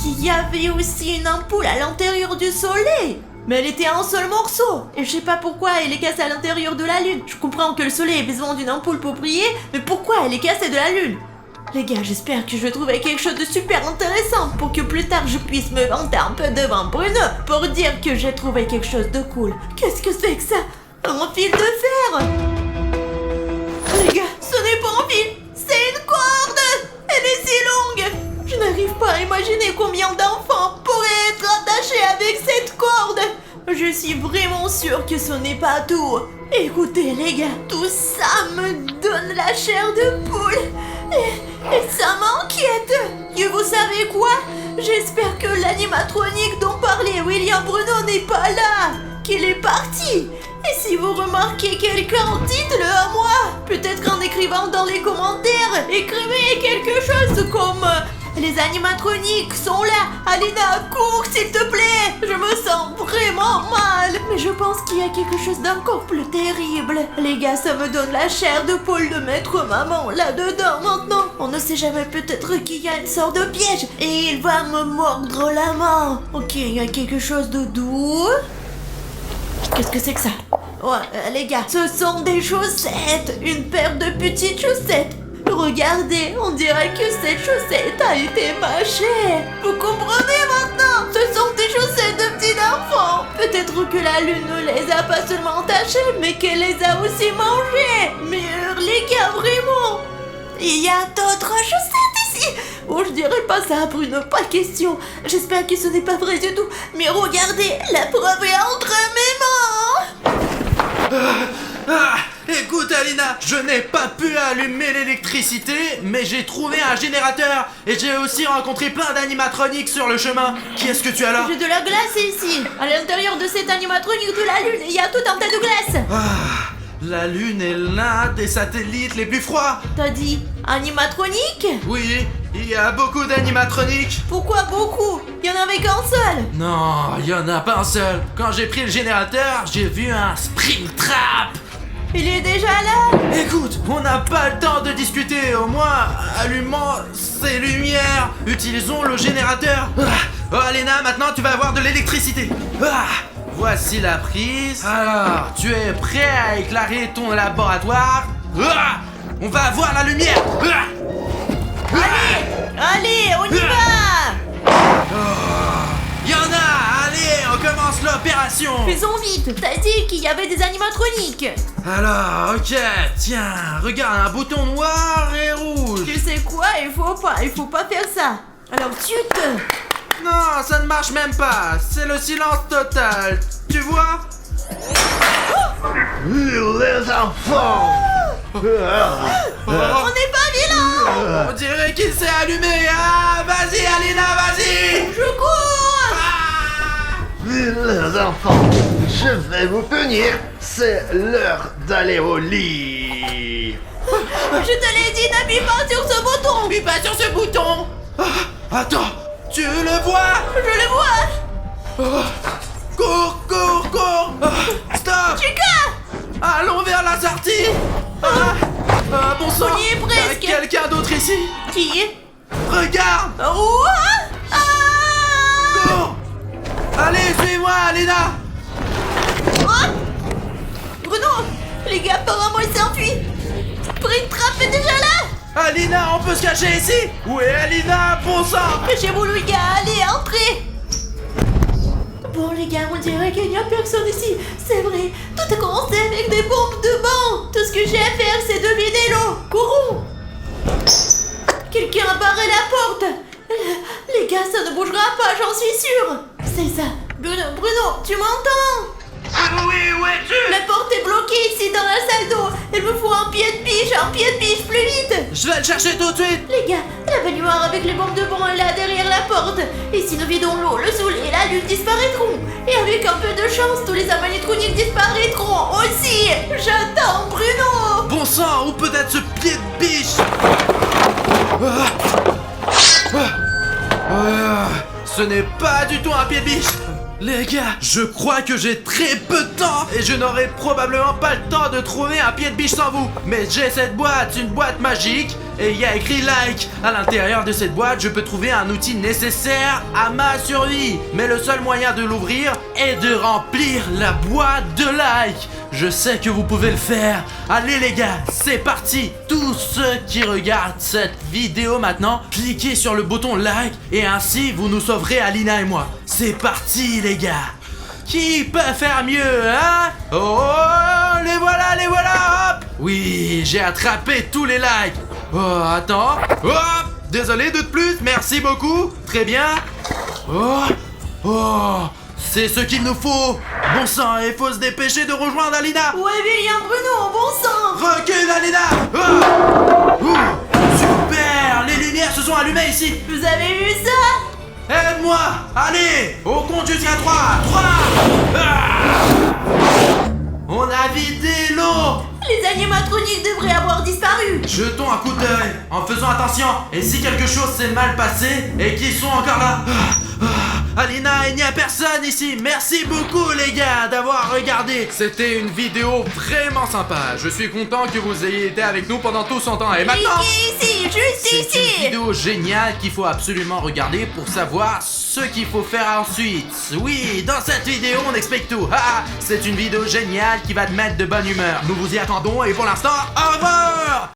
qu'il y avait aussi une ampoule à l'intérieur du soleil. Mais elle était en un seul morceau. Et je sais pas pourquoi elle est cassée à l'intérieur de la lune. Je comprends que le soleil ait besoin d'une ampoule pour briller, mais pourquoi elle est cassée de la lune? Les gars, j'espère que je vais trouver quelque chose de super intéressant pour que plus tard je puisse me vanter un peu devant Bruno pour dire que j'ai trouvé quelque chose de cool. Qu'est-ce que c'est que ça? Un fil de fer! Les gars, ce n'est pas un fil, c'est une corde! Elle est si longue! Je n'arrive pas à imaginer combien d'enfants pourraient être attachés avec cette corde! Je suis vraiment sûre que ce n'est pas tout. Écoutez les gars, tout ça me donne la chair de poule. Et ça m'inquiète. Et vous savez quoi? J'espère que l'animatronique dont parlait William Bruno n'est pas là, qu'il est parti. Et si vous remarquez quelqu'un, dites-le à moi. Peut-être qu'en écrivant dans les commentaires, écrivez quelque chose comme les animatroniques sont là. Alina, cours s'il te plaît. Je me sens vraiment mal. Mais je pense qu'il y a quelque chose d'encore plus terrible. Les gars, ça me donne la chair de poule de mettre maman là-dedans maintenant. On ne sait jamais, peut-être qu'il y a une sorte de piège et il va me mordre la main. Ok, il y a quelque chose de doux. Qu'est-ce que c'est que ça? Ouais, les gars, ce sont des chaussettes. Une paire de petites chaussettes. Regardez, on dirait que cette chaussette a été mâchée. Vous comprenez maintenant? Ce sont des chaussettes de petits enfants. Peut-être que la lune ne les a pas seulement tachées, mais qu'elle les a aussi mangées. Mais les gars, vraiment, il y a d'autres chaussettes ici. Oh, je dirais pas ça, Bruno, pas question. J'espère que ce n'est pas vrai du tout. Mais regardez, la preuve est entre mes mains. Écoute Alina, je n'ai pas pu allumer l'électricité, mais j'ai trouvé un générateur et j'ai aussi rencontré plein d'animatroniques sur le chemin. Qui est-ce que tu as là? J'ai de la glace ici. À l'intérieur de cet animatronique de la lune, il y a tout un tas de glace. La lune est l'un des satellites les plus froids. T'as dit animatronique? Oui, il y a beaucoup d'animatroniques. Pourquoi beaucoup? Il y en avait qu'un seul. Non, il y en a pas un seul. Quand j'ai pris le générateur, j'ai vu un Springtrap. Il est déjà là. Écoute, on n'a pas le temps de discuter. Au moins, allumons ces lumières. Utilisons le générateur. Oh, Alena, maintenant tu vas avoir de l'électricité. Voici la prise. Alors, tu es prêt à éclairer ton laboratoire? On va avoir la lumière. Allez, on y va. Il y en a. Allez, on commence l'opération. Faisons vite. T'as dit qu'il y avait des animatroniques. Alors, ok, tiens, regarde, un bouton noir et rouge. Tu sais quoi? Il faut pas faire ça. Alors, zut. Non, ça ne marche même pas. C'est le silence total. Tu vois? Les enfants. On n'est pas vilain. On dirait qu'il s'est allumé. Ah, vas-y, Alina, vas-y. Je cours. Les enfants, je vais vous punir. C'est l'heure d'aller au lit. Je te l'ai dit, n'appuie pas sur ce bouton. Appuie pas sur ce bouton. Attends, tu le vois? Je le vois. Cours, cours, cours. Stop. Chica. Allons vers la sortie. Bon sang. On y est presque. Quelqu'un d'autre ici? Qui? Apparemment, il s'est enfui. Springtrap est déjà là. Alina, on peut se cacher ici? Où est Alina? Bon sang! Cachez-vous, les gars, allez, entrez. Bon, les gars, on dirait qu'il n'y a personne ici. C'est vrai, tout a commencé avec des bombes de banc. Tout ce que j'ai à faire, c'est deviner l'eau. Courons. Quelqu'un a barré la porte. Les gars, ça ne bougera pas, j'en suis sûre. C'est ça. Bruno, tu m'entends? Oui, où es-tu? La porte est bloquée ici dans la salle d'eau. Il me faut un pied de biche plus vite. Je vais le chercher tout de suite! Les gars, la baignoire avec les bombes de banc est là derrière la porte. Et si nous vidons l'eau, le soleil et la lune disparaîtront. Et avec un peu de chance, tous les animatroniques disparaîtront aussi. J'attends Bruno. Bon sang, où peut être ce pied de biche? Ce n'est pas du tout un pied de biche. Les gars, je crois que j'ai très peu de temps et je n'aurai probablement pas le temps de trouver un pied de biche sans vous. Mais j'ai cette boîte, une boîte magique, et il y a écrit like. À l'intérieur de cette boîte, je peux trouver un outil nécessaire à ma survie. Mais le seul moyen de l'ouvrir est de remplir la boîte de like. Je sais que vous pouvez le faire. Allez les gars, c'est parti. Tous ceux qui regardent cette vidéo maintenant, cliquez sur le bouton like et ainsi vous nous sauverez Alina et moi. C'est parti les gars. Qui peut faire mieux, hein? Oh, les voilà, hop. Oui, j'ai attrapé tous les likes. Oh, attends. Hop, désolé, de plus, merci beaucoup. Très bien. Oh, c'est ce qu'il nous faut. Bon sang, il faut se dépêcher de rejoindre Alina. Ouais, William Bruno, bon sang. Recule, Alina. Super, les lumières se sont allumées ici. Vous avez vu ça? Aide-moi. Allez, au compte jusqu'à 3. 3. On a vidé l'eau. Les animatroniques devraient avoir disparu. Jetons un coup d'œil en faisant attention. Et si quelque chose s'est mal passé et qu'ils sont encore là. Alina, il n'y a personne ici. Merci beaucoup les gars d'avoir regardé. C'était une vidéo vraiment sympa. Je suis content que vous ayez été avec nous pendant tout ce temps. Et maintenant, Ici, juste c'est ici. une vidéo géniale qu'il faut absolument regarder pour savoir ce qu'il faut faire ensuite. Oui, dans cette vidéo, on explique tout. C'est une vidéo géniale qui va te mettre de bonne humeur. Nous vous y attendons et pour l'instant, au revoir.